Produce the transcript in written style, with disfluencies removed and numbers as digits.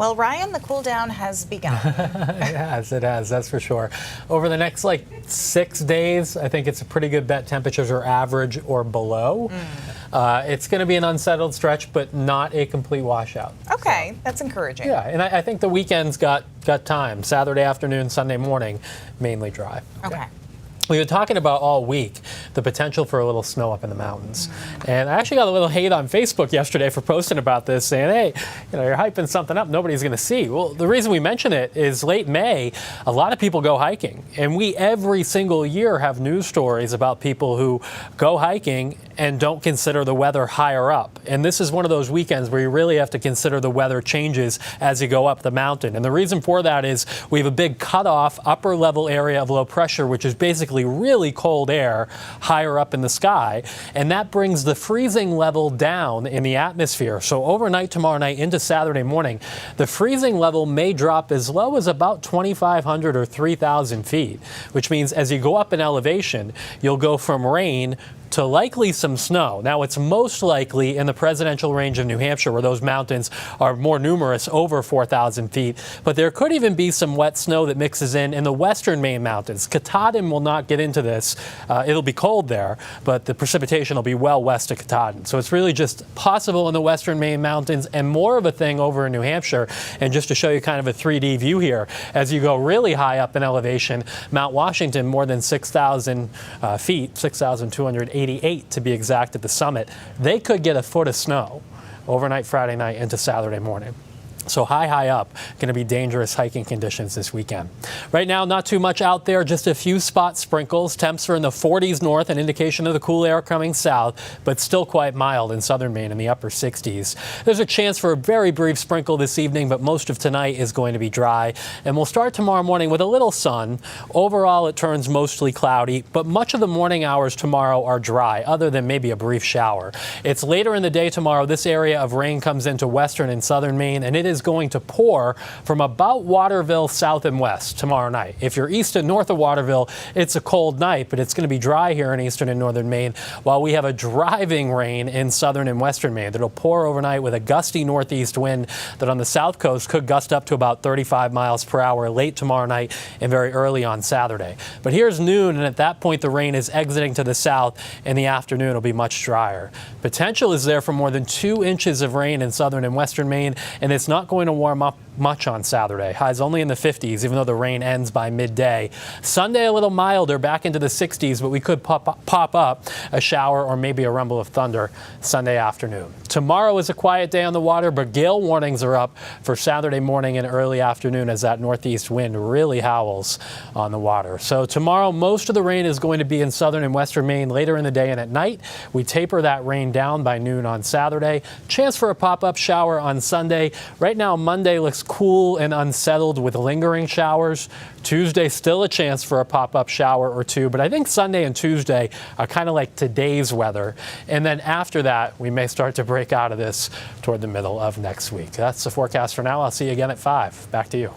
Well, Ryan, the cool down has begun. Yes, it has, that's for sure. Over the next 6 days, I think it's a pretty good bet temperatures are average or below. It's going to be an unsettled stretch, but not a complete washout. Okay, that's encouraging. Yeah, and I think the weekend's got time. Saturday afternoon, Sunday morning, mainly dry. Okay. We've been talking about all week the potential for a little snow up in the mountains. And I actually got a little hate on Facebook yesterday for posting about this, saying, hey, you're hyping something up nobody's going to see. Well, the reason we mention it is late May, a lot of people go hiking. And we every single year have news stories about people who go hiking and don't consider the weather higher up. And this is one of those weekends where you really have to consider the weather changes as you go up the mountain. And the reason for that is we have a big cutoff upper level area of low pressure, which is basically really cold air higher up in the sky, and that brings the freezing level down in the atmosphere. So overnight tomorrow night into Saturday morning, the freezing level may drop as low as about 2,500 or 3,000 feet, which means as you go up in elevation, you'll go from rain to likely some snow. Now, it's most likely in the presidential range of New Hampshire, where those mountains are more numerous, over 4,000 feet. But there could even be some wet snow that mixes in the western Maine mountains. Katahdin will not get into this. It'll be cold there, but the precipitation will be well west of Katahdin. So it's really just possible in the western Maine mountains and more of a thing over in New Hampshire. And just to show you kind of a 3D view here, as you go really high up in elevation, Mount Washington, more than 6,000 feet, 6,288 to be exact at the summit, they could get a foot of snow overnight Friday night into Saturday morning. So high up, going to be dangerous hiking conditions this weekend. Right now, not too much out there, just a few spot sprinkles. Temps are in the 40s north, an indication of the cool air coming south, but still quite mild in southern Maine in the upper 60s. There's a chance for a very brief sprinkle this evening, but most of tonight is going to be dry. And we'll start tomorrow morning with a little sun. Overall, it turns mostly cloudy, but much of the morning hours tomorrow are dry, other than maybe a brief shower. It's later in the day tomorrow. This area of rain comes into western and southern Maine, and it is going to pour from about Waterville south and west tomorrow night. If you're east and north of Waterville, it's a cold night, but it's going to be dry here in eastern and northern Maine, while we have a driving rain in southern and western Maine that'll pour overnight with a gusty northeast wind that on the south coast could gust up to about 35 miles per hour late tomorrow night and very early on Saturday. But here's noon, and at that point the rain is exiting to the south. In the afternoon, it'll be much drier. Potential is there for more than 2 inches of rain in southern and western Maine, and it's not going to warm up much on Saturday. Highs only in the 50s, even though the rain ends by midday. Sunday a little milder, back into the 60s, but we could pop up a shower or maybe a rumble of thunder Sunday afternoon. Tomorrow is a quiet day on the water, but gale warnings are up for Saturday morning and early afternoon as that northeast wind really howls on the water. So tomorrow, most of the rain is going to be in southern and western Maine later in the day and at night. We taper that rain down by noon on Saturday. Chance for a pop-up shower on Sunday. Right now, Monday looks cool and unsettled with lingering showers. Tuesday, still a chance for a pop-up shower or two, but I think Sunday and Tuesday are kind of like today's weather. And then after that, we may start to break out of this toward the middle of next week. That's the forecast for now. I'll see you again at 5. Back to you.